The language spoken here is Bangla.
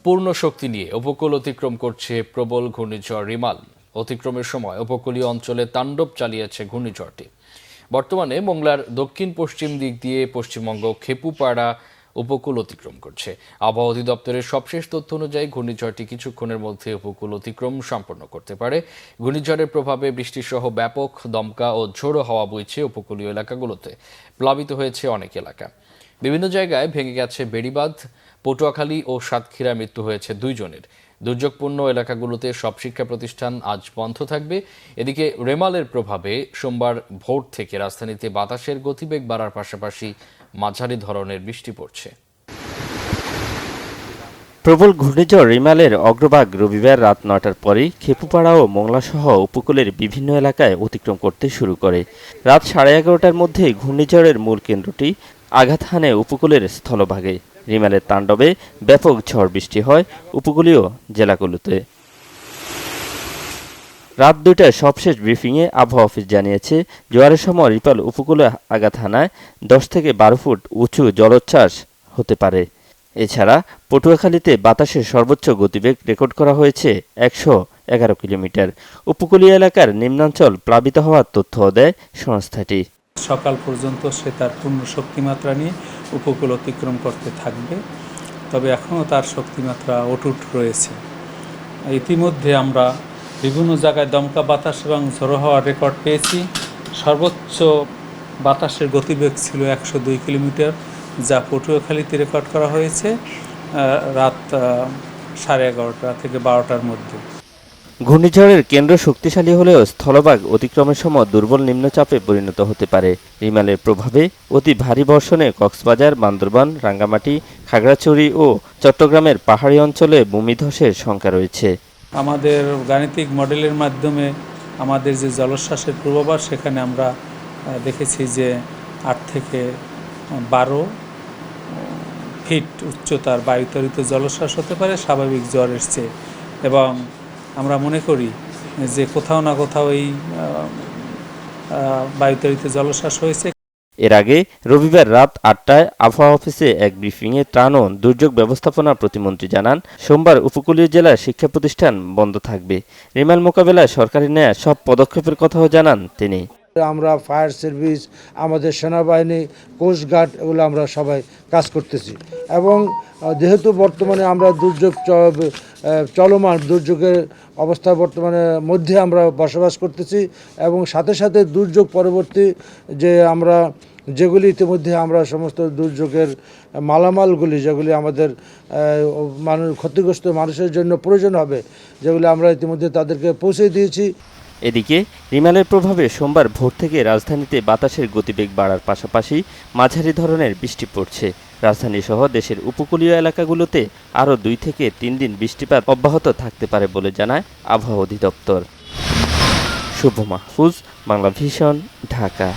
পূর্ণ শক্তি নিয়ে উপকূল অতিক্রম করছে প্রবল ঘূর্ণিঝড় রিমাল। অতিক্রমের সময় উপকূলীয় অঞ্চলে তাণ্ডব চালিয়েছে ঘূর্ণিঝড়টি। বর্তমানে মোংলার দক্ষিণ পশ্চিম দিক দিয়ে পশ্চিমবঙ্গ খেপুপাড়া উপকূল অতিক্রম করছে। আবহাওয়া অধিদপ্তরের সবশেষ তথ্য অনুযায়ী ঘূর্ণিঝড়টি কিছুক্ষণের মধ্যে উপকূল অতিক্রম সম্পন্ন করতে পারে। ঘূর্ণিঝড়ের প্রভাবে বৃষ্টিসহ ব্যাপক দমকা ও ঝোড়ো হাওয়া বইছে উপকূলীয় এলাকাগুলোতে। প্লাবিত হয়েছে অনেক এলাকা। বিভিন্ন জায়গায় ভেঙে গেছে বেড়িবাঁধ। পটুয়াখালী ও সাতক্ষীরায় মৃত্যু হয়েছে 2 জনের। দুর্যোগপূর্ণ এলাকাগুলোতে সব শিক্ষা প্রতিষ্ঠান আজ বন্ধ থাকবে। এদিকে রেমালের প্রভাবে সোমবার ভোর থেকে রাজধানীতে বাতাসের গতিবেগ বাড়ার পাশাপাশি মাঝারি ধরনের বৃষ্টি পড়ছে। প্রবল ঘূর্ণিঝড় রিমালের অগ্রভাগ রবিবার রাত 9টার পরেই খেপুপাড়া ও মোংলাসহ উপকূলের বিভিন্ন এলাকায় অতিক্রম করতে শুরু করে। রাত 11:30টার মধ্যে ঘূর্ণিঝড়ের মূল কেন্দ্রটি আঘাত হানে উপকূলের স্থলভাগে। রিমালের তাণ্ডবে ব্যাপক ঝড় বৃষ্টি হয় উপকূলীয় জেলাগুলোতে। রাত 2টায় সবশেষ ব্রিফিংয়ে আবহাওয়া অফিস জানিয়েছে, জোয়ারের সময় রিপাল উপকূলে আঘাত হানায় 10 থেকে 12 ফুট উঁচু জলোচ্ছ্বাস হতে পারে। এছাড়া পটুয়াখালীতে বাতাসের সর্বোচ্চ গতিবেগ রেকর্ড করা হয়েছে 111 কিলোমিটার। উপকূলীয় এলাকার নিম্নাঞ্চল প্লাবিত হওয়ার তথ্য দেয় সংস্থাটি। সকাল পর্যন্ত সে তার পূর্ণ শক্তিমাত্রা নিয়ে উপকূল অতিক্রম করতে থাকবে, তবে এখনও তার শক্তিমাত্রা অটুট রয়েছে। ইতিমধ্যে আমরা বিভিন্ন জায়গায় দমকা বাতাস এবং ঝোড়ো হাওয়ার রেকর্ড পেয়েছি। সর্বোচ্চ বাতাসের গতিবেগ ছিল 102 কিলোমিটার, যা পটুয়াখালীতে রেকর্ড করা হয়েছে রাত 11:30 থেকে 12টার মধ্যে। ঘূর্ণিঝড়ের কেন্দ্র শক্তিশালী হলেও স্থলভাগ অতিক্রমের সময় দুর্বল নিম্নচাপে পরিণত হতে পারে। রিমালের প্রভাবে অতি ভারী বর্ষণে কক্সবাজার, বান্দরবান, রাঙ্গামাটি, খাগড়াছড়ি ও চট্টগ্রামের পাহাড়ি অঞ্চলে ভূমিধসের শঙ্কা রয়েছে। আমাদের গাণিতিক মডেলের মাধ্যমে আমাদের যে জলোচ্ছ্বাসের পূর্বাভাস, সেখানে আমরা দেখেছি যে 8 থেকে 12 ফিট উচ্চতার বায়ুতাড়িত জলোচ্ছ্বাস হতে পারে স্বাভাবিক ঝড়ের চেয়ে, এবং আমরা মনে করি যে কোথাও না কোথাও এই বায়ুতাড়িত জলোচ্ছ্বাস হয়েছে। এর আগে রবিবার রাত 8টায় আবহাওয়া অফিসে এক ব্রিফিংয়ে ত্রাণ ও দুর্যোগ ব্যবস্থাপনা প্রতিমন্ত্রী জানান, সোমবার উপকূলীয় জেলার শিক্ষা প্রতিষ্ঠান বন্ধ থাকবে। রিমাল মোকাবেলায় সরকারি নেয়া সব পদক্ষেপের কথাও জানান তিনি। আমরা ফায়ার সার্ভিস, আমাদের সেনাবাহিনী, কোস্টগার্ড, এগুলো আমরা সবাই কাজ করতেছি। এবং যেহেতু বর্তমানে আমরা চলমান দুর্যোগের অবস্থা বর্তমানে মধ্যে আমরা বসবাস করতেছি, এবং সাথে সাথে দুর্যোগ পরবর্তী যে আমরা যেগুলি ইতিমধ্যে আমরা সমস্ত দুর্যোগের মালামালগুলি যেগুলি আমাদের ক্ষতিগ্রস্ত মানুষের জন্য প্রয়োজন হবে, যেগুলি আমরা ইতিমধ্যে তাদেরকে পৌঁছে দিয়েছি। এদিকে রিমালের প্রভাবে সোমবার ভোর থেকে রাজধানীতে বাতাসের গতিবেগ বাড়ার পাশাপাশি মাঝারি ধরনের বৃষ্টি পড়ছে। রাজধানী সহ দেশের উপকূলীয় এলাকাগুলোতে আরও 2 থেকে 3 দিন বৃষ্টিপাত অব্যাহত থাকতে পারে বলে জানায় আবহাওয়া অধিদপ্তর। শুভ মাহফুজ, বাংলা ভিশন, ঢাকা।